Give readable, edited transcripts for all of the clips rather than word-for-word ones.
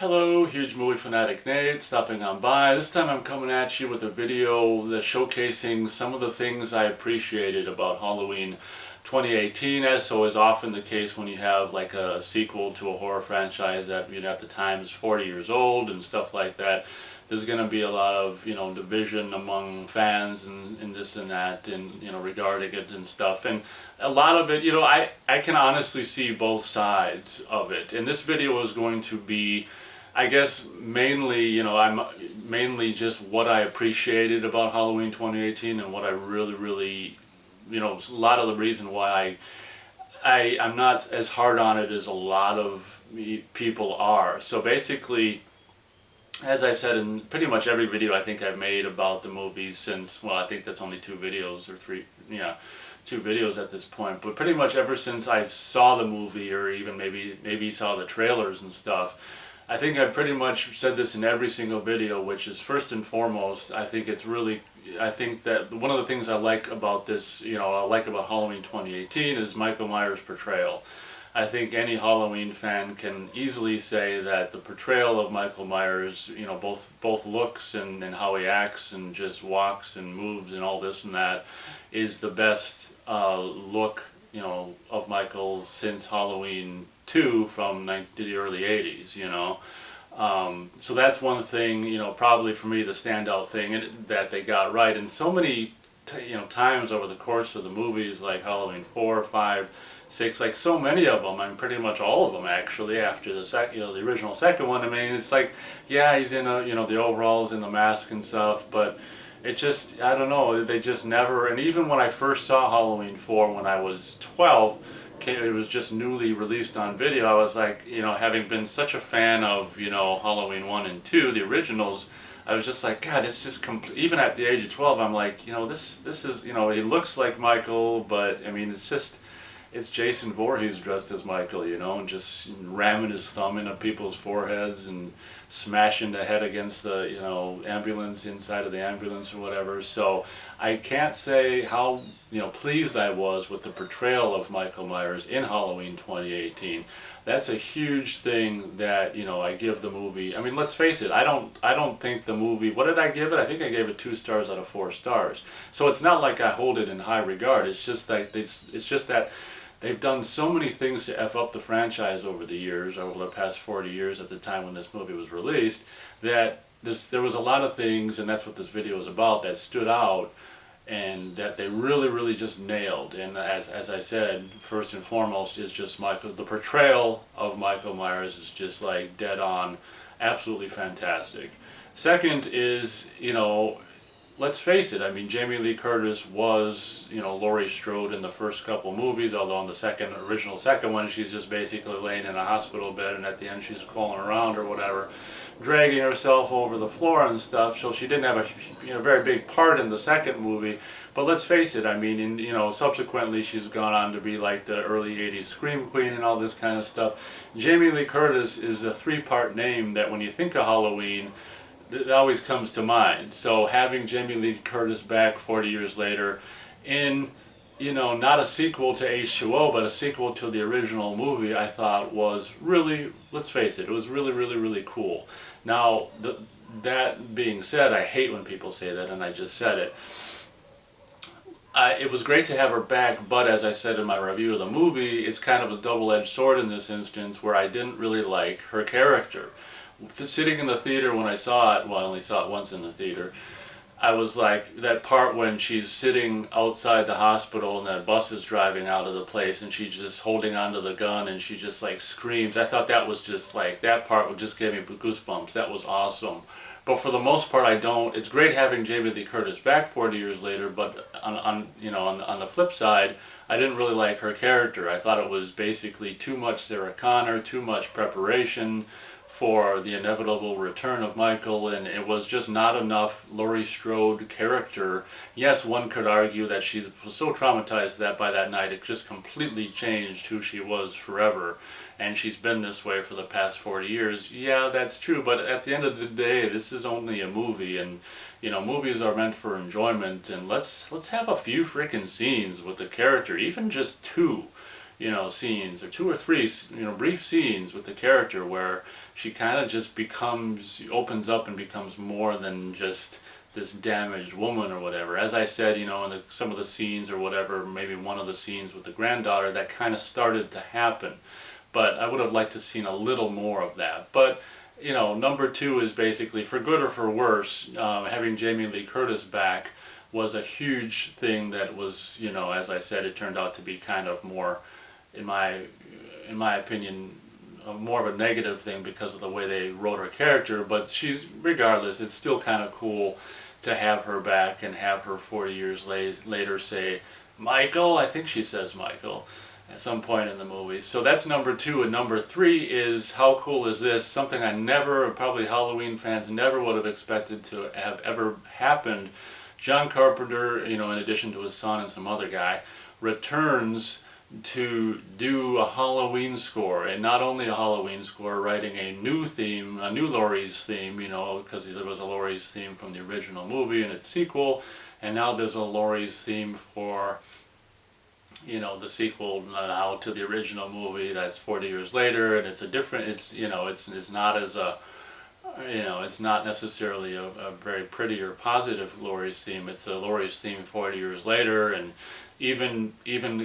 Hello, huge movie fanatic Nate, stopping on by. This time I'm coming at you with a video that's showcasing some of the things I appreciated about Halloween 2018, as so is often the case when you have like a sequel to a horror franchise that at the time is 40 years old and stuff like that. There's going to be a lot of division among fans and this and that and regarding it and stuff, and a lot of it I can honestly see both sides of it, and this video is going to be, I guess, mainly, I'm mainly just what I appreciated about Halloween 2018 and what I really, a lot of the reason why I'm not as hard on it as a lot of people are. So basically, as I've said in pretty much every video I think I've made about the movies since, well, I think that's only two videos or three, two videos at this point, but pretty much ever since I saw the movie, or even maybe saw the trailers and stuff, I think I've pretty much said this in every single video, which is, first and foremost, I think that one of the things I like about this, I like about Halloween 2018 is Michael Myers' portrayal. I think any Halloween fan can easily say that the portrayal of Michael Myers, both looks and how he acts and just walks and moves and all this and that, is the best look, of Michael since Halloween 2 from the early 80s, So that's one thing, probably for me the standout thing that they got right. And so many times over the course of the movies, like Halloween 4, 5, 6, like so many of them, and pretty much all of them actually, after the original second one, I mean, it's like, yeah, he's in the overalls and the mask and stuff, but it just, I don't know, they just never. And even when I first saw Halloween 4 when I was 12, it was just newly released on video, I was like, having been such a fan of, Halloween 1 and 2, the originals, I was just like, God, it's just even at the age of 12, I'm like, this is, he looks like Michael, but I mean, it's Jason Voorhees dressed as Michael, and just ramming his thumb into people's foreheads and smashing the head against the, ambulance, inside of the ambulance or whatever. So I can't say how, pleased I was with the portrayal of Michael Myers in Halloween 2018. That's a huge thing that, I give the movie. I mean, let's face it, I don't think the movie, what did I give it? I think I gave it 2 stars out of 4 stars. So it's not like I hold it in high regard. It's just that they've done so many things to F up the franchise over the past 40 years at the time when this movie was released, that there was a lot of things, and that's what this video is about, that stood out and that they really just nailed. And as I said, first and foremost is just the portrayal of Michael Myers is just like dead on, absolutely fantastic. Second is, let's face it, I mean, Jamie Lee Curtis was, Laurie Strode in the first couple movies, although in the original second one, she's just basically laying in a hospital bed, and at the end she's crawling around or whatever, dragging herself over the floor and stuff, so she didn't have a very big part in the second movie. But let's face it, I mean, subsequently she's gone on to be like the early 80s Scream Queen and all this kind of stuff. Jamie Lee Curtis is a 3-part name that when you think of Halloween, it always comes to mind. So having Jamie Lee Curtis back 40 years later in, not a sequel to H2O, but a sequel to the original movie, I thought was really, let's face it, it was really cool. Now, that being said, I hate when people say that, and I just said it. It was great to have her back, but as I said in my review of the movie, it's kind of a double-edged sword in this instance, where I didn't really like her character. Sitting in the theater when I saw it, well, I only saw it once in the theater, I was like, that part when she's sitting outside the hospital and that bus is driving out of the place and she's just holding onto the gun and she just like screams, I thought that was just like, that part would just give me goosebumps. That was awesome. But for the most part, it's great having Jamie Lee Curtis back 40 years later, but on the flip side, I didn't really like her character. I thought it was basically too much Sarah Connor, too much preparation for the inevitable return of Michael, and it was just not enough Laurie Strode character. Yes, one could argue that she was so traumatized that by that night it just completely changed who she was forever, and she's been this way for the past 40 years. Yeah, that's true, but at the end of the day, this is only a movie, and movies are meant for enjoyment, and let's have a few freaking scenes with the character, even just 2. scenes, or 2 or 3, brief scenes with the character where she kind of just opens up and becomes more than just this damaged woman or whatever. As I said, in some of the scenes or whatever, maybe one of the scenes with the granddaughter, that kind of started to happen. But I would have liked to have seen a little more of that. But, number 2 is basically, for good or for worse, having Jamie Lee Curtis back was a huge thing that was, as I said, it turned out to be kind of more, in my opinion, more of a negative thing because of the way they wrote her character. But regardless, it's still kind of cool to have her back and have her 40 years later say, Michael, I think she says Michael, at some point in the movie. So that's number 2. And number 3 is, how cool is this? Something I never, probably Halloween fans never would have expected to have ever happened. John Carpenter, in addition to his son and some other guy, returns to do a Halloween score, and not only a Halloween score, writing a new theme, a new Laurie's theme, because there was a Laurie's theme from the original movie and its sequel, and now there's a Laurie's theme for, the sequel now to the original movie that's 40 years later, and it's a different, it's not as a, it's not necessarily a very pretty or positive Laurie's theme. It's a Laurie's theme 40 years later, and even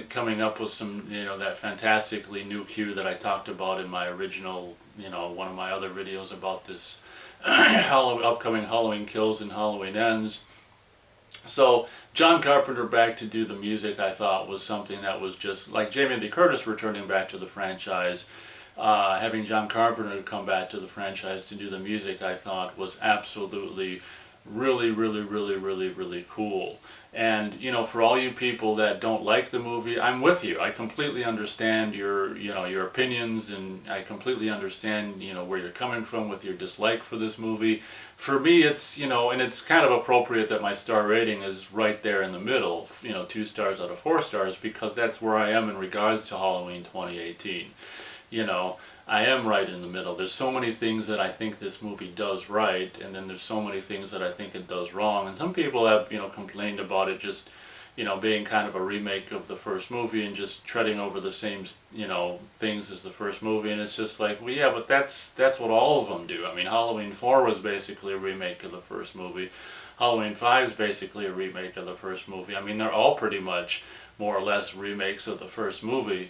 coming up with some, that fantastically new cue that I talked about in my original, one of my other videos about this upcoming Halloween Kills and Halloween Ends. So John Carpenter back to do the music, I thought, was something that was just like Jamie Lee Curtis returning back to the franchise. Having John Carpenter come back to the franchise to do the music, I thought was absolutely really, really, really, really, really cool. And, for all you people that don't like the movie, I'm with you. I completely understand your opinions, and I completely understand, where you're coming from with your dislike for this movie. For me, it's, and it's kind of appropriate that my star rating is right there in the middle, 2 stars out of 4 stars, because that's where I am in regards to Halloween 2018. I am right in the middle. There's so many things that I think this movie does right, and then there's so many things that I think it does wrong. And some people have, complained about it just, being kind of a remake of the first movie and just treading over the same, things as the first movie. And it's just like, well, yeah, but that's what all of them do. I mean, Halloween 4 was basically a remake of the first movie. Halloween 5 is basically a remake of the first movie. I mean, they're all pretty much more or less remakes of the first movie,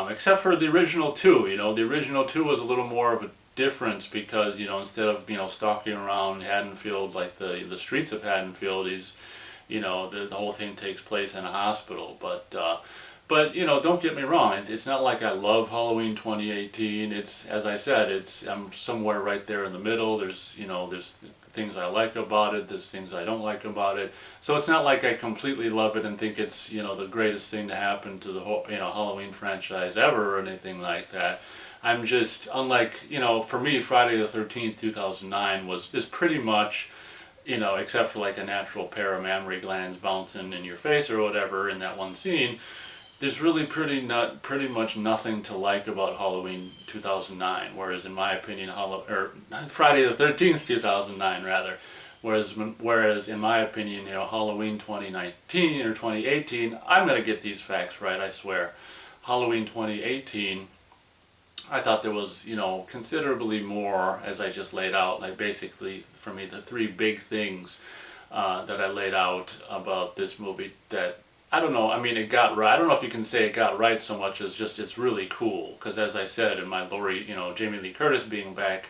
except for the original 2. The original 2 was a little more of a difference because, instead of, stalking around Haddonfield, like the streets of Haddonfield, the whole thing takes place in a hospital. But don't get me wrong, it's not like I love Halloween 2018. It's, as I said, I'm somewhere right there in the middle. There's things I like about it, there's things I don't like about it. So it's not like I completely love it and think it's, the greatest thing to happen to the whole, Halloween franchise ever or anything like that. I'm just, unlike, for me, Friday the 13th, 2009 is pretty much, except for like a natural pair of mammary glands bouncing in your face or whatever in that one scene, there's really pretty much nothing to like about Halloween 2009, whereas in my opinion, Friday the 13th, 2009 rather, whereas in my opinion, Halloween 2019 or 2018, I'm going to get these facts right, I swear. Halloween 2018, I thought there was, considerably more, as I just laid out, like basically, for me, the 3 big things that I laid out about this movie that, I don't know, I mean, it got right. I don't know if you can say it got right so much as just it's really cool. Because as I said, in my Jamie Lee Curtis being back,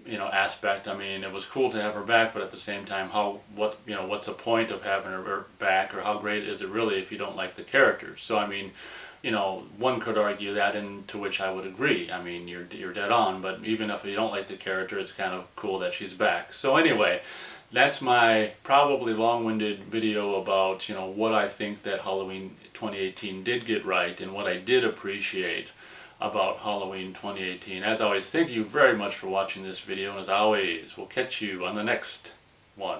aspect, I mean, it was cool to have her back, but at the same time, what's the point of having her back, or how great is it really if you don't like the character? So, I mean, one could argue that, and to which I would agree. I mean, you're dead on, but even if you don't like the character, it's kind of cool that she's back. So anyway, that's my probably long-winded video about, what I think that Halloween 2018 did get right and what I did appreciate about Halloween 2018. As always, thank you very much for watching this video, and as always, we'll catch you on the next one.